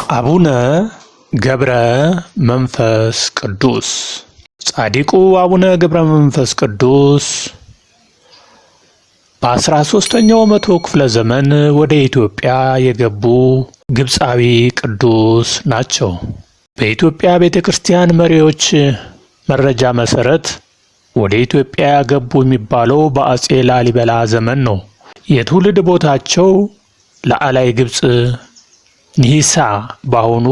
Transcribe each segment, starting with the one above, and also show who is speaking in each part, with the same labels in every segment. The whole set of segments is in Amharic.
Speaker 1: አቡነ ገብረ መንፈስ ቅዱስ ጻድቁ አቡነ ገብረ መንፈስ ቅዱስ በ13ኛው መቶ ክፍለ ዘመን ወደ ኢትዮጵያ የገቡ ግብፃዊ ቅዱስ ናቸው። በኢትዮጵያ ቤተክርስቲያን መሪዎች መረጃ መሰረት ወደ ኢትዮጵያ ገቡ የሚባለው በአጼ ላሊበላ ዘመን ነው። የትውልድ ቦታቸው ለአላይ ግብጽ ኒሳ ባሆኑ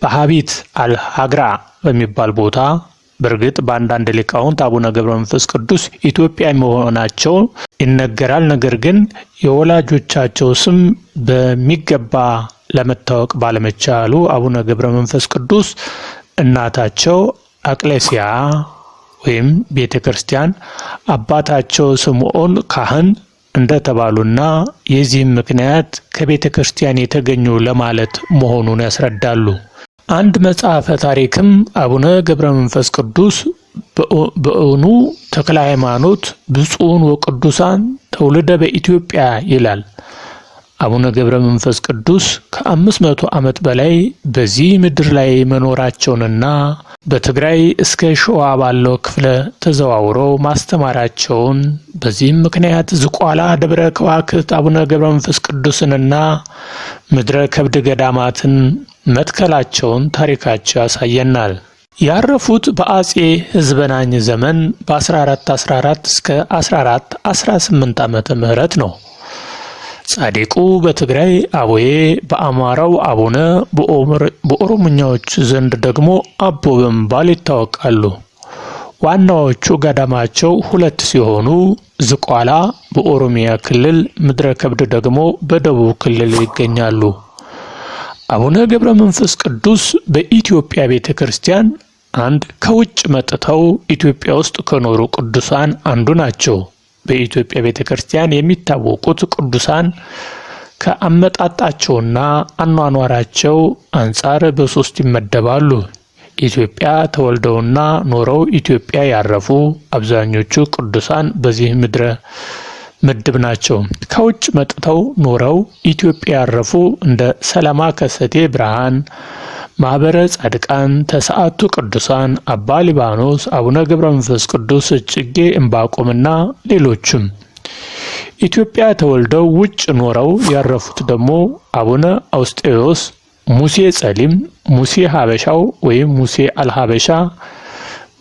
Speaker 1: በሃቢት አልሃግራ በሚባል ቦታ በርግጥ በአንዳንድ ሊቃውንት አቡነ ገብረ መንፈስ ቅዱስ ኢትዮጵያ መሆናቸው ይነገራል። ነገር ግን የወላጆቻቸው ስም በሚገባ ለመታወቅ ባለመቻሉ አቡነ ገብረ መንፈስ ቅዱስ እናታቸው አቅሌሲያ ወይም ቤተክርስቲያን አባታቸው ስምዖን ካህን እንደተባሉና የዚህም ምክንያት ከቤተክርስቲያን የተገኙ ለማለት መሆኑን ያስረዳሉ። አንድ መጽሐፈ ታሪክም አቡነ ገብረ መንፈስ ቅዱስ በእውኑ ተክለ ሃይማኖት ብፁዕን ወቅዱሳን ተወልደ በኢትዮጵያ ይላል። አቡነ ገብረ መንፈስ ቅዱስ ከ500 ዓመት በላይ በዚህ ምድር ላይ መኖራቸውንና በትግራይ እስከ ሸዋ ባለው ክፍለ ተዘዋውረው ማስተማራቸውን በዚህም ምክንያት ዝቋላ ደብረ ከዋክብት አቡነ ገብረ መንፈስ ቅዱስንና ምድረ ከብድ ገዳማትን መትከላቸውን ታሪካቸው ያሳየናል። ያረፉት በአጼ ሕዝበናኝ ዘመን በ1414 እስከ 1418 ዓመተ ምህረት ነው። ጻድቁ በትግራይ አቡዬ፣ በአማራው አቡነ፣ በኦሮሞኛዎች ዘንድ ደግሞ አቦ በመባል ይታወቃሉ። ዋናዎቹ ገዳማቸው 2 ሲሆኑ ዝቋላ በኦሮሚያ ክልል፣ ምድረ ከብድ ደግሞ በደቡብ ክልል ይገኛሉ። አቡነ ገብረ መንፈስ ቅዱስ በኢትዮጵያ ቤተክርስቲያን አንድ ከውጭ መጥተው ኢትዮጵያ ውስጥ ከኖሩ ቅዱሳን አንዱ ናቸው። በኢትዮጵያ ቤተክርስቲያን የሚታወቁት ቅዱሳን ከአመጣጣቸውና አኗኗራቸው አንጻር በ3 ይመደባሉ። ኢትዮጵያ ተወልደውና ኖረው ኢትዮጵያ ያረፉ አብዛኞቹ ቅዱሳን በዚህ ምድብ ናቸው። ከውጭ መጥተው ኖረው ኢትዮጵያ ያረፉ እንደ ሰላማ ከሰቴ ብርሃን፣ ማህበረ ጻድቃን፣ ተስዓቱ ቅዱሳን፣ አባ ሊባኖስ፣ አቡነ ገብረ መንፈስ ቅዱስ፣ እጭጌ ዕንባቆምና ሌሎችም። ኢትዮጵያ ተወልደው ውጭ ኖረው ያረፉት ደግሞ አቡነ አውስጤዎስ፣ ሙሴ ጸሊም፣ ሙሴ ሀበሻው ወይም ሙሴ አልሀበሻ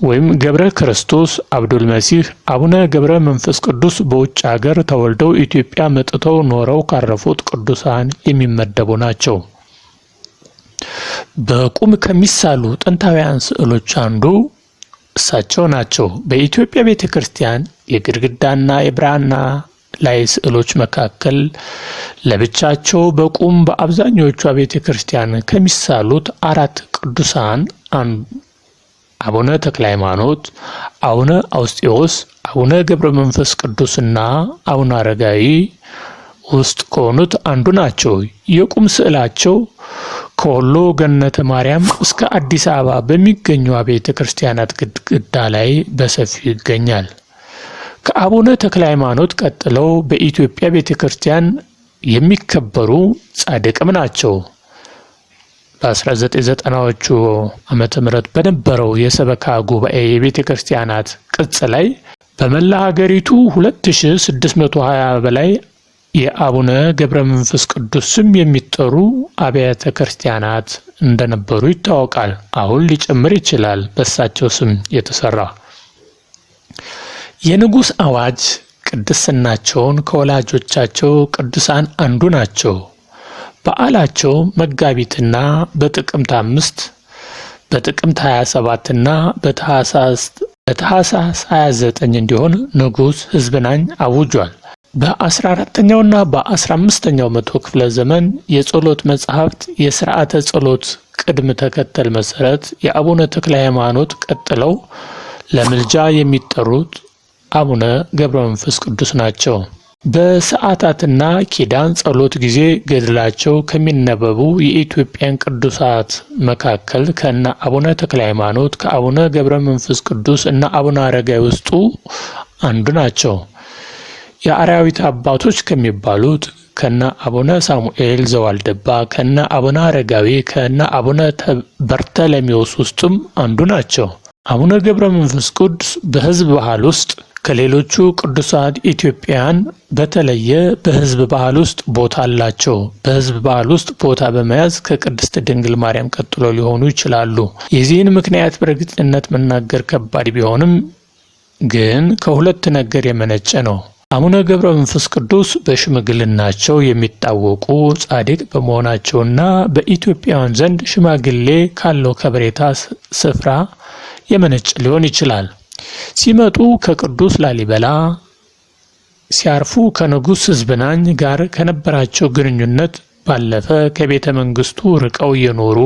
Speaker 1: ወይም ገብረ ክርስቶስ፣ አብዱል መሲህ፣ አቡነ ገብረ መንፈስ ቅዱስ በውጭ ሀገር ተወልደው ኢትዮጵያ መጥተው ኖረው ካረፉት ቅዱሳን የሚመደቡ ናቸው። በቁም ከሚሳሉ ጥንታውያን ስዕሎች አንዱ እሳቸው ናቸው። በኢትዮጵያ ቤተክርስቲያን የግድግዳና የብራና ላይ ስዕሎች መካከል ለብቻቸው በቁም በአብዛኞቹ ቤተክርስቲያን ከሚሳሉት 4 ቅዱሳን አቡነ ተክለ ሃይማኖት፣ አቡነ አውስጤዎስ፣ አቡነ ገብረ መንፈስ ቅዱስና አቡነ አረጋዊ ውስጥ ከሆኑት አንዱ ናቸው። የቁም ስዕላቸው ከወሎ ገነተ ማርያም እስከ አዲስ አበባ በሚገኙ ቤተ ክርስቲያናት ግድግዳ ላይ በሰፊው ይገኛል። ከአቡነ ተክለ ሃይማኖት ቀጥለው በኢትዮጵያ ቤተክርስቲያን የሚከበሩ ጻድቅም ናቸው። በ1990ዎቹ ዓመተ ምህረት በነበረው የሰበካ ጉባኤ የቤተ ክርስቲያናት ቅጽ ላይ በመላ ሀገሪቱ 2620 በላይ የአቡነ ገብረ መንፈስ ቅዱስ ስም የሚጠሩ አብያተ ክርስቲያናት እንደነበሩ ይታወቃል። አሁን ሊጨምር ይችላል በእሳቸው ስም የተሰራ። የንጉሥ አዋጅ ቅድስናቸውን ከወላጆቻቸው ቅዱሳን አንዱ ናቸው። በዓላቸው መጋቢትና በጥቅምት 5 በጥቅምት 27 እና በታኅሳስ 29 እንዲሆን ንጉሥ ሕዝበናኝ አውጇል። በ14ኛውና በ15ኛው መቶ ክፍለ ዘመን የጸሎት መጻሕፍት የሥርዓተ ጸሎት ቅድም ተከተል መሰረት የአቡነ ተክለ ሃይማኖት ቀጥለው ለምልጃ የሚጠሩት አቡነ ገብረ መንፈስ ቅዱስ ናቸው። በሰዓታትና ኪዳን ጸሎት ጊዜ ገድላቸው ከሚነበቡ የኢትዮጵያን ቅዱሳት መካከል ከነ አቡነ ተክለ ሃይማኖት፣ ከአቡነ ገብረ መንፈስ ቅዱስ እና አቡነ አረጋዊ ውስጡ አንዱ ናቸው። የአራዊት አባቶች ከሚባሉት ከነ አቡነ ሳሙኤል ዘዋልድባ፣ ከነ አቡነ አረጋዊ፣ ከነ አቡነ በርተለሜዎስ ውስጥም አንዱ ናቸው። አቡነ ገብረ መንፈስ ቅዱስ በሕዝብ ባህል ውስጥ ከሌሎቹ ቅዱሳን ኢትዮጵያውያን በተለየ በሕዝብ ባህል ውስጥ ቦታ አላቸው። በሕዝብ ባህል ውስጥ ቦታ በመያዝ ከቅድስት ድንግል ማርያም ቀጥሎ ሊሆኑ ይችላሉ። የዚህን ምክንያት በእርግጠኝነት መናገር ከባድ ቢሆንም ግን ከሁለት ነገር የመነጨ ነው። አቡነ ገብረ መንፈስ ቅዱስ በሽምግልናቸው የሚታወቁ ጻድቅ በመሆናቸውና በኢትዮጵያውያን ዘንድ ሽማግሌ ካለው ከበሬታ ስፍራ የመነጨ ሊሆን ይችላል። ሲመጡ ከቅዱስ ላሊበላ፣ ሲያርፉ ከንጉሥ ሕዝብናኝ ጋር ከነበራቸው ግንኙነት ባለፈ ከቤተ መንግስቱ ርቀው የኖሩ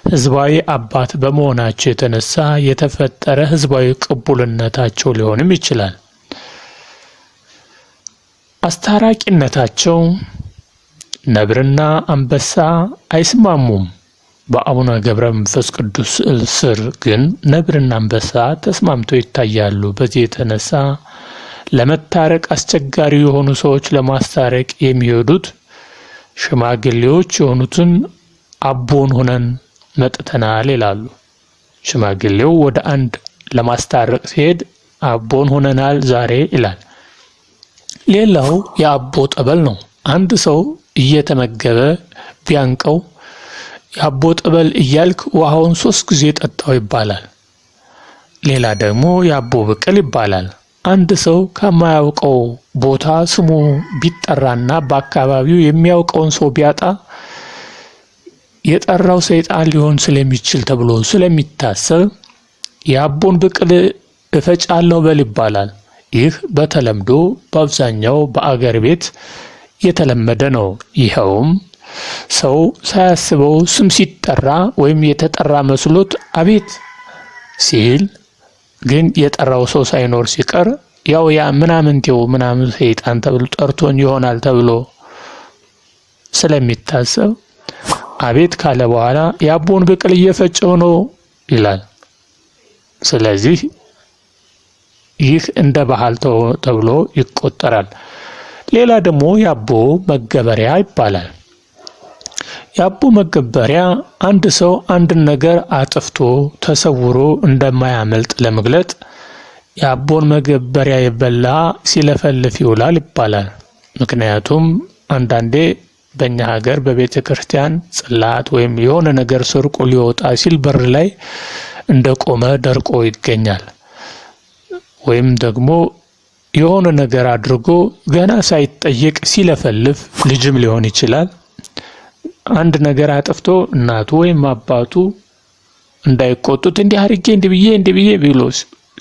Speaker 1: ሕዝባዊ አባት በመሆናቸው የተነሳ የተፈጠረ ሕዝባዊ ቅቡልነታቸው ሊሆንም ይችላል። አስታራቂነታቸው ነብርና አንበሳ አይስማሙም። በአቡነ ገብረ መንፈስ ቅዱስ ስር ግን ነብርና አንበሳ ተስማምተው ይታያሉ። በዚህ የተነሳ ለመታረቅ አስቸጋሪ የሆኑ ሰዎች ለማስታረቅ የሚሄዱት ሽማግሌዎች የሆኑትን አቦን ሆነን መጥተናል ይላሉ። ሽማግሌው ወደ አንድ ለማስታረቅ ሲሄድ አቦን ሆነናል ዛሬ ይላል። ሌላው የአቦ ጠበል ነው። አንድ ሰው እየተመገበ ቢያንቀው የአቦ ጠበል እያልክ ውሃውን 3 ጊዜ ጠጣው ይባላል። ሌላ ደግሞ የአቦ ብቅል ይባላል። አንድ ሰው ከማያውቀው ቦታ ስሙ ቢጠራና በአካባቢው የሚያውቀውን ሰው ቢያጣ የጠራው ሰይጣን ሊሆን ስለሚችል ተብሎ ስለሚታሰብ የአቦን ብቅል እፈጫለሁ በል ይባላል። ይህ በተለምዶ በአብዛኛው በአገር ቤት የተለመደ ነው። ይኸውም ሰው ሳያስበው ስም ሲጠራ ወይም የተጠራ መስሎት አቤት ሲል ግን የጠራው ሰው ሳይኖር ሲቀር ያው ያ ምናምንቴው ምናምን ሰይጣን ተብሎ ጠርቶን ይሆናል ተብሎ ስለሚታሰብ አቤት ካለ በኋላ የአቦን ብቅል እየፈጨው ነው ይላል። ስለዚህ ይህ እንደ ባህል ተብሎ ይቆጠራል። ሌላ ደግሞ የአቦ መገበሪያ ይባላል። የአቦ መገበሪያ አንድ ሰው አንድን ነገር አጥፍቶ ተሰውሮ እንደማያመልጥ ለመግለጥ የአቦን መገበሪያ የበላ ሲለፈልፍ ይውላል ይባላል። ምክንያቱም አንዳንዴ በእኛ ሀገር በቤተ ክርስቲያን ጽላት ወይም የሆነ ነገር ሰርቆ ሊወጣ ሲል በር ላይ እንደቆመ ደርቆ ይገኛል። ወይም ደግሞ የሆነ ነገር አድርጎ ገና ሳይጠየቅ ሲለፈልፍ ልጅም ሊሆን ይችላል። አንድ ነገር አጥፍቶ እናቱ ወይም አባቱ እንዳይቆጡት እንዲህ አድርጌ እንዲህ ብዬ ብሎ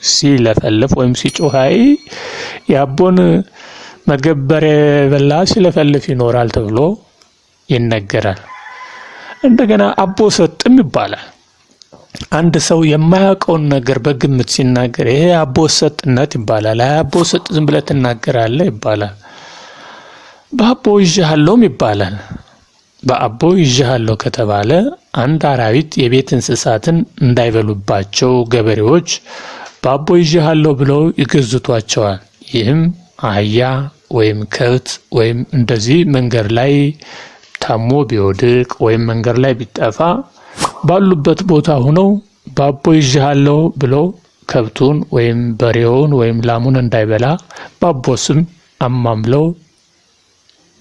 Speaker 1: ሲለፈልፍ ወይም ሲጮህ የአቦን መገበሪያ የበላ ሲለፈልፍ ይኖራል ተብሎ ይነገራል። እንደገና አቦ ሰጥም ይባላል። አንድ ሰው የማያውቀውን ነገር በግምት ሲናገር ይሄ አቦ ሰጥነት ይባላል። አቦ ሰጥ ዝም ብለህ ትናገራለህ ይባላል። በአቦ ይዤሃለሁም ይባላል። በአቦ ይዤሃለሁ ከተባለ አንድ አራዊት የቤት እንስሳትን እንዳይበሉባቸው ገበሬዎች በአቦ ይዤሃለሁ ብለው ይገዝቷቸዋል። ይህም አህያ ወይም ከብት ወይም እንደዚህ መንገድ ላይ ታሞ ቢወድቅ ወይም መንገድ ላይ ቢጠፋ ባሉበት ቦታ ሆነው በአቦ ይዤሃለሁ ብለው ከብቱን ወይም በሬውን ወይም ላሙን እንዳይበላ በአቦ ስም አማምለው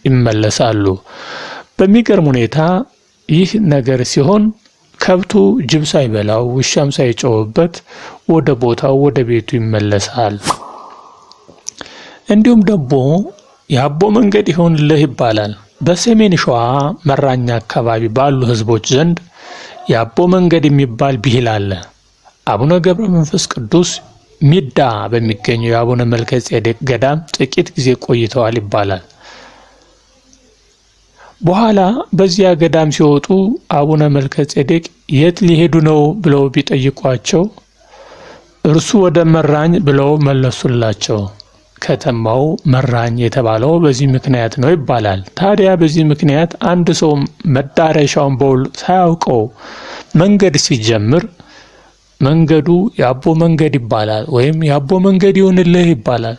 Speaker 1: ይመለሳሉ። በሚገርም ሁኔታ ይህ ነገር ሲሆን ከብቱ ጅብ ሳይበላው ውሻም ሳይጮህበት ወደ ቦታው ወደ ቤቱ ይመለሳል። እንዲሁም ደግሞ የአቦ መንገድ ይሆንልህ ይባላል። በሰሜን ሸዋ መራኛ አካባቢ ባሉ ህዝቦች ዘንድ የአቦ መንገድ የሚባል ብሂል አለ። አቡነ ገብረ መንፈስ ቅዱስ ሚዳ በሚገኘው የአቡነ መልከጼዴቅ ገዳም ጥቂት ጊዜ ቆይተዋል ይባላል። በኋላ በዚያ ገዳም ሲወጡ አቡነ መልከጼዴቅ የት ሊሄዱ ነው ብለው ቢጠይቋቸው እርሱ ወደ መራኝ ብለው መለሱላቸው። ከተማው መራኝ የተባለው በዚህ ምክንያት ነው ይባላል። ታዲያ በዚህ ምክንያት አንድ ሰው መዳረሻውን በውል ሳያውቀው መንገድ ሲጀምር መንገዱ የአቦ መንገድ ይባላል ወይም የአቦ መንገድ ይሆንልህ ይባላል።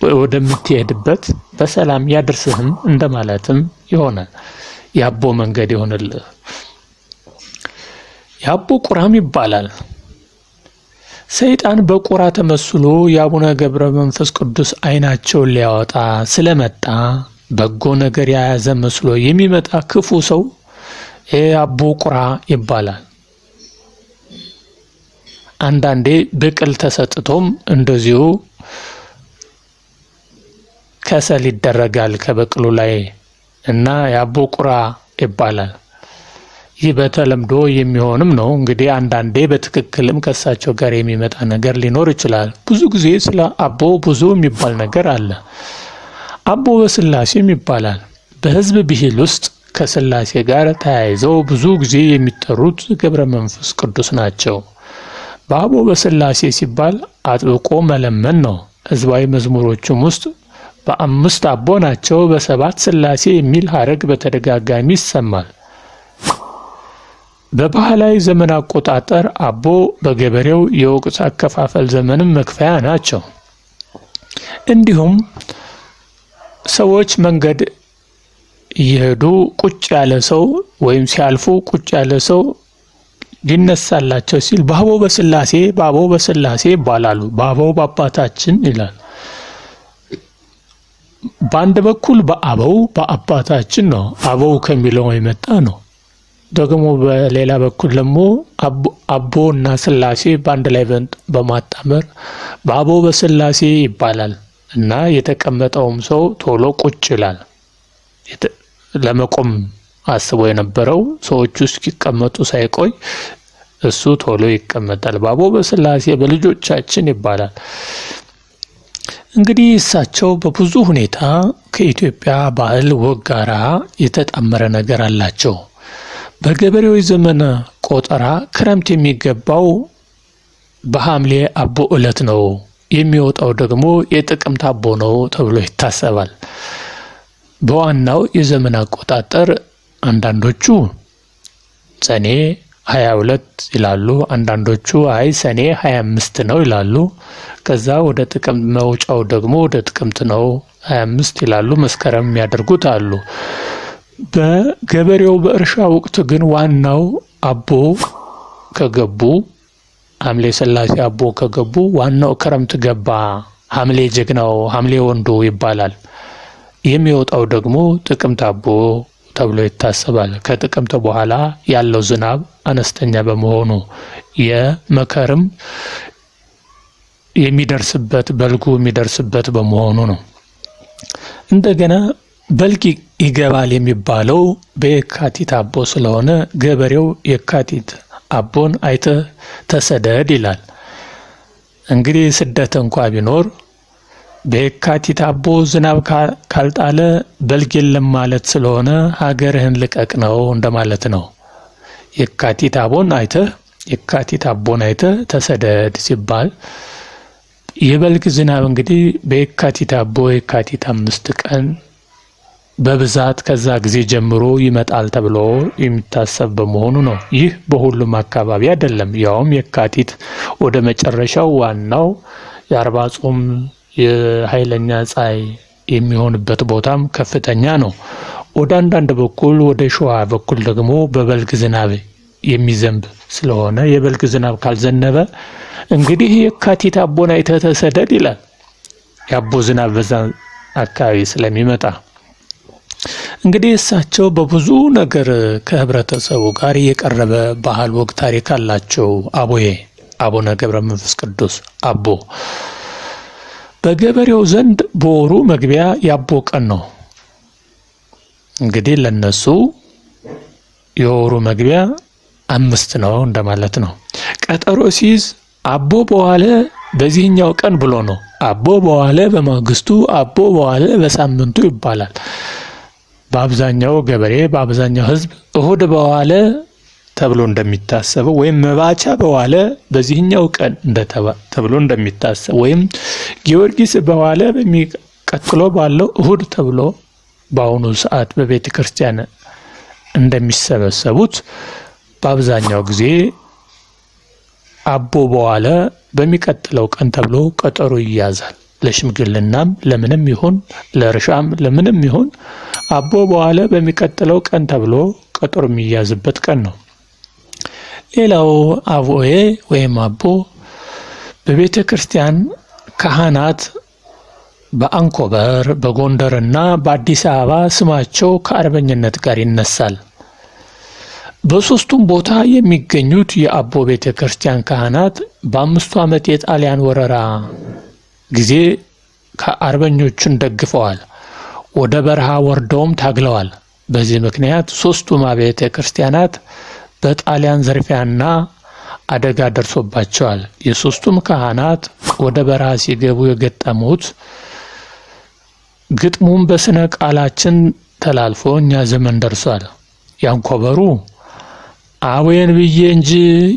Speaker 1: ወደምትሄድበት በሰላም ያደርስህም እንደማለትም ይሆናል። የአቦ መንገድ ይሆንልህ። የአቦ ቁራም ይባላል። ሰይጣን በቁራ ተመስሎ የአቡነ ገብረ መንፈስ ቅዱስ ዓይናቸውን ሊያወጣ ስለመጣ በጎ ነገር የያዘ መስሎ የሚመጣ ክፉ ሰው የአቦ ቁራ ይባላል። አንዳንዴ ብቅል ተሰጥቶም እንደዚሁ ከሰል ይደረጋል ከበቅሉ ላይ እና የአቦ ቁራ ይባላል። ይህ በተለምዶ የሚሆንም ነው። እንግዲህ አንዳንዴ በትክክልም ከሳቸው ጋር የሚመጣ ነገር ሊኖር ይችላል። ብዙ ጊዜ ስለ አቦ ብዙ የሚባል ነገር አለ። አቦ በስላሴም ይባላል። በሕዝብ ብሂል ውስጥ ከስላሴ ጋር ተያይዘው ብዙ ጊዜ የሚጠሩት ገብረ መንፈስ ቅዱስ ናቸው። በአቦ በስላሴ ሲባል አጥብቆ መለመን ነው። ሕዝባዊ መዝሙሮቹም ውስጥ በአምስት አቦ ናቸው፣ በሰባት ስላሴ የሚል ሐረግ በተደጋጋሚ ይሰማል። በባህላዊ ዘመን አቆጣጠር አቦ በገበሬው የወቅት አከፋፈል ዘመንም መክፈያ ናቸው። እንዲሁም ሰዎች መንገድ እየሄዱ ቁጭ ያለ ሰው ወይም ሲያልፉ ቁጭ ያለ ሰው ሊነሳላቸው ሲል በአቦ በስላሴ ይባላሉ። በአቦ በአባታችን ይላል። በአንድ በኩል በአባታችን ነው፣ አበው ከሚለው የመጣ ነው። ደግሞ በሌላ በኩል ደግሞ አቦ እና ስላሴ በአንድ ላይ በማጣመር በአቦ በስላሴ ይባላል እና የተቀመጠውም ሰው ቶሎ ቁጭ ይላል። ለመቆም አስቦ የነበረው ሰዎቹ እስኪቀመጡ ሳይቆይ እሱ ቶሎ ይቀመጣል። በአቦ በስላሴ በልጆቻችን ይባላል። እንግዲህ እሳቸው በብዙ ሁኔታ ከኢትዮጵያ ባህል ወግ ጋራ የተጣመረ ነገር አላቸው። በገበሬው ዘመን ቆጠራ ክረምት የሚገባው በሐምሌ አቦ ዕለት ነው፣ የሚወጣው ደግሞ የጥቅምት አቦ ነው ተብሎ ይታሰባል። በዋናው የዘመን አቆጣጠር አንዳንዶቹ ሰኔ 22 ይላሉ፣ አንዳንዶቹ ሰኔ 25 ነው ይላሉ። ከዛ ወደ ጥቅምት መውጫው ደግሞ ወደ ጥቅምት ነው 25 ይላሉ። መስከረም የሚያደርጉት አሉ። በገበሬው በእርሻ ወቅት ግን ዋናው አቦ ከገቡ ሐምሌ ስላሴ አቦ ከገቡ ዋናው ክረምት ገባ፣ ሐምሌ ጀግናው፣ ሐምሌ ወንዱ ይባላል። የሚወጣው ደግሞ ጥቅምት አቦ ተብሎ ይታሰባል። ከጥቅምት በኋላ ያለው ዝናብ አነስተኛ በመሆኑ የመከርም የሚደርስበት በልጉ የሚደርስበት በመሆኑ ነው። እንደገና በልግ ይገባል የሚባለው በየካቲት አቦ ስለሆነ ገበሬው የካቲት አቦን አይተህ ተሰደድ ይላል። እንግዲህ ስደት እንኳ ቢኖር በየካቲት አቦ ዝናብ ካልጣለ በልግ የለም ማለት ስለሆነ ሀገርህን ልቀቅ ነው እንደማለት ነው። የካቲት አቦን አይተህ ተሰደድ ሲባል የበልግ ዝናብ እንግዲህ በየካቲት አቦ የካቲት 5 ቀን በብዛት ከዛ ጊዜ ጀምሮ ይመጣል ተብሎ የሚታሰብ በመሆኑ ነው። ይህ በሁሉም አካባቢ አይደለም። ያውም የካቲት ወደ መጨረሻው ዋናው የአርባ ጾም የኃይለኛ ፀሐይ የሚሆንበት ቦታም ከፍተኛ ነው። ወደ አንዳንድ በኩል ወደ ሸዋ በኩል ደግሞ በበልግ ዝናብ የሚዘንብ ስለሆነ የበልግ ዝናብ ካልዘነበ እንግዲህ የካቲት አቦን አይተህ ተሰደድ ይላል። የአቦ ዝናብ በዛ አካባቢ ስለሚመጣ እንግዲህ እሳቸው በብዙ ነገር ከህብረተሰቡ ጋር የቀረበ ባህል ወግ ታሪክ አላቸው። አቡነ ገብረ መንፈስ ቅዱስ አቦ በገበሬው ዘንድ በወሩ መግቢያ የአቦ ቀን ነው። እንግዲህ ለነሱ የወሩ መግቢያ 5 ነው እንደማለት ነው። ቀጠሮ ሲይዝ አቦ በኋላ በዚህኛው ቀን ብሎ ነው። አቦ በኋላ በማግስቱ፣ አቦ በኋላ በሳምንቱ ይባላል። በአብዛኛው ገበሬ በአብዛኛው ህዝብ እሁድ በኋላ ተብሎ እንደሚታሰበው ወይም መባቻ በኋላ በዚህኛው ቀን ተብሎ እንደሚታሰብ ወይም ጊዮርጊስ በኋላ በሚቀጥሎ ባለው እሁድ ተብሎ በአሁኑ ሰዓት በቤተ ክርስቲያን እንደሚሰበሰቡት በአብዛኛው ጊዜ አቦ በኋላ በሚቀጥለው ቀን ተብሎ ቀጠሮ ይያዛል። ለሽምግልናም ለምንም ይሁን ለእርሻም ለምንም ይሁን አቦ በኋላ በሚቀጥለው ቀን ተብሎ ቀጠሮ የሚያዝበት ቀን ነው። ሌላው አቦዬ ወይም አቦ በቤተ ክርስቲያን ካህናት በአንኮበር በጎንደርና በአዲስ አበባ ስማቸው ከአርበኝነት ጋር ይነሳል። በሶስቱም ቦታ የሚገኙት የአቦ ቤተ ክርስቲያን ካህናት በ5 ዓመት የጣሊያን ወረራ ጊዜ ከአርበኞቹን ደግፈዋል። ወደ በረሃ ወርደውም ታግለዋል። በዚህ ምክንያት ሶስቱም ቤተ ክርስቲያናት በጣሊያን ዝርፊያና አደጋ ደርሶባቸዋል። የሶስቱም ካህናት ወደ በረሃ ሲገቡ የገጠሙት ግጥሙም በስነ ቃላችን ተላልፎ እኛ ዘመን ደርሷል። ያንኮበሩ አወየን ብዬ እንጂ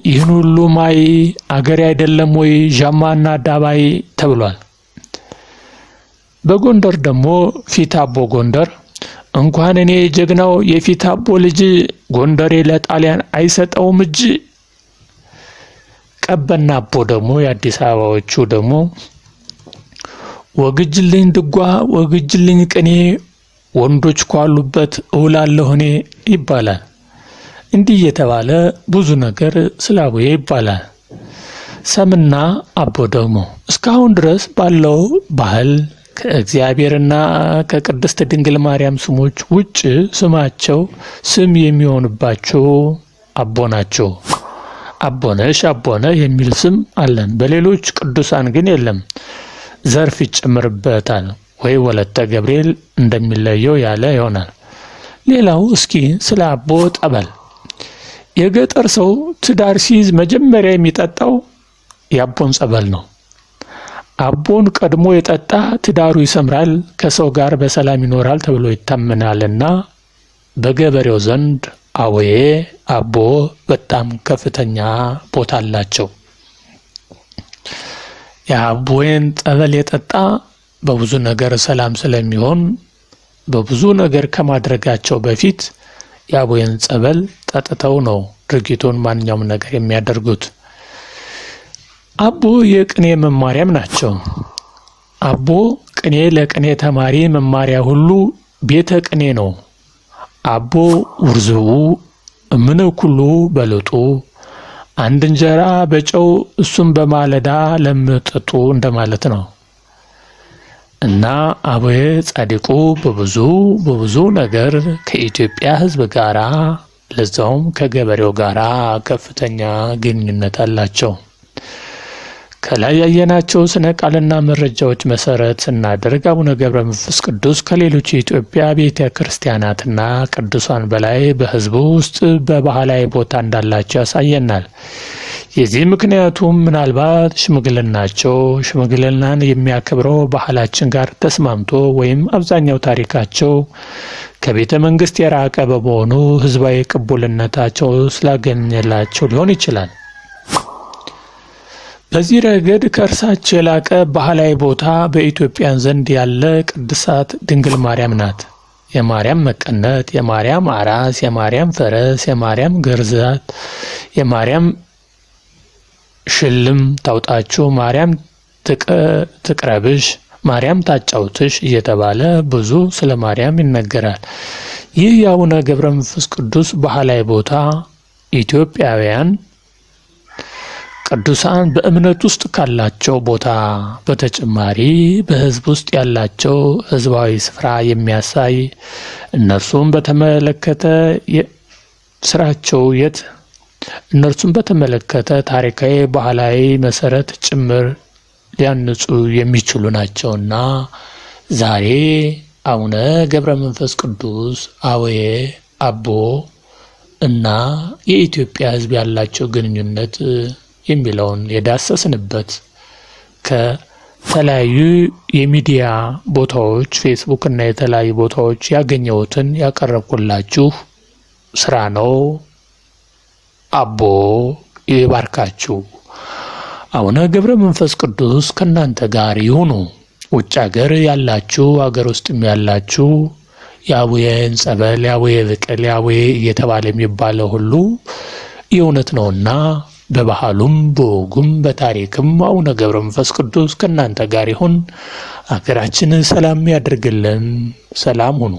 Speaker 1: ይህን ሁሉ ማይ አገሬ አይደለም ወይ ዣማና ዳባይ ተብሏል። በጎንደር ደግሞ ፊት አቦ ጎንደር እንኳን እኔ ጀግናው የፊት አቦ ልጅ ጎንደሬ ለጣሊያን አይሰጠውም እጅ። ቀበና አቦ ደግሞ የአዲስ አበባዎቹ ደግሞ ወግጅልኝ ድጓ ወግጅልኝ ቅኔ ወንዶች ኳሉበት እውላለሁ እኔ ይባላል። እንዲህ የተባለ ብዙ ነገር ስለ አቦዬ ይባላል። ሰምና አቦ ደግሞ እስካሁን ድረስ ባለው ባህል ከእግዚአብሔርና ከቅድስት ድንግል ማርያም ስሞች ውጭ ስማቸው ስም የሚሆንባቸው አቦ ናቸው። አቦነሽ አቦነህ የሚል ስም አለን። በሌሎች ቅዱሳን ግን የለም። ዘርፍ ይጨምርበታል ወይ ወለተ ገብርኤል እንደሚለየው ያለ ይሆናል። ሌላው እስኪ ስለ አቦ ጠበል። የገጠር ሰው ትዳር ሲይዝ መጀመሪያ የሚጠጣው የአቦን ጸበል ነው። አቦን ቀድሞ የጠጣ ትዳሩ ይሰምራል፣ ከሰው ጋር በሰላም ይኖራል ተብሎ ይታመናልና በገበሬው ዘንድ አቦዬ አቦ በጣም ከፍተኛ ቦታ አላቸው። የአቦዬን ጸበል የጠጣ በብዙ ነገር ሰላም ስለሚሆን በብዙ ነገር ከማድረጋቸው በፊት የአቦዬን ጸበል ጠጥተው ነው ድርጊቱን ማንኛውም ነገር የሚያደርጉት። አቦ የቅኔ መማሪያም ናቸው። አቦ ቅኔ ለቅኔ ተማሪ መማሪያ ሁሉ ቤተ ቅኔ ነው። አቦ ውርዝቡ እምነ ኩሉ በልጡ አንድ እንጀራ በጨው እሱም በማለዳ ለምጠጡ እንደማለት ነው። እና አቦዬ ጻድቁ በብዙ ነገር ከኢትዮጵያ ሕዝብ ጋራ ለዛውም ከገበሬው ጋራ ከፍተኛ ግንኙነት አላቸው። ከላይ ያየናቸው ስነ ቃልና መረጃዎች መሰረት ስናደርግ አቡነ ገብረ መንፈስ ቅዱስ ከሌሎች የኢትዮጵያ ቤተ ክርስቲያናትና ቅዱሳን በላይ በሕዝቡ ውስጥ በባህላዊ ቦታ እንዳላቸው ያሳየናል። የዚህ ምክንያቱም ምናልባት ሽምግልናን የሚያከብረው ባህላችን ጋር ተስማምቶ ወይም አብዛኛው ታሪካቸው ከቤተ መንግስት የራቀ በመሆኑ ህዝባዊ ቅቡልነታቸው ስላገኘላቸው ሊሆን ይችላል። በዚህ ረገድ ከእርሳቸው የላቀ ባህላዊ ቦታ በኢትዮጵያን ዘንድ ያለ ቅድሳት ድንግል ማርያም ናት። የማርያም መቀነት፣ የማርያም አራስ፣ የማርያም ፈረስ፣ የማርያም ግርዛት፣ የማርያም ሽልም ታውጣችሁ፣ ማርያም ትቅረብሽ፣ ማርያም ታጫውትሽ እየተባለ ብዙ ስለ ማርያም ይነገራል። ይህ የአቡነ ገብረ መንፈስ ቅዱስ ባህላዊ ቦታ ኢትዮጵያውያን ቅዱሳን በእምነት ውስጥ ካላቸው ቦታ በተጨማሪ በህዝብ ውስጥ ያላቸው ህዝባዊ ስፍራ የሚያሳይ እነርሱም በተመለከተ እነርሱም በተመለከተ ታሪካዊ ባህላዊ መሰረት ጭምር ሊያንጹ የሚችሉ ናቸውና ዛሬ አቡነ ገብረ መንፈስ ቅዱስ አቦዬ አቦ እና የኢትዮጵያ ህዝብ ያላቸው ግንኙነት የሚለውን የዳሰስንበት ከተለያዩ የሚዲያ ቦታዎች ፌስቡክ እና የተለያዩ ቦታዎች ያገኘሁትን ያቀረብኩላችሁ ስራ ነው። አቦ ይባርካችሁ። አቡነ ገብረ መንፈስ ቅዱስ ከናንተ ጋር ይሁኑ። ውጭ ሀገር ያላችሁ ሀገር ውስጥም ያላችሁ የአቡዬን ጸበል የአቡዬ ብቅል የአቡዬ እየተባለ የሚባለው ሁሉ የእውነት ነውና በባህሉም በወጉም በታሪክም አቡነ ገብረ መንፈስ ቅዱስ ከእናንተ ጋር ይሁን። አገራችንን ሰላም ያድርግልን። ሰላም ሁኑ።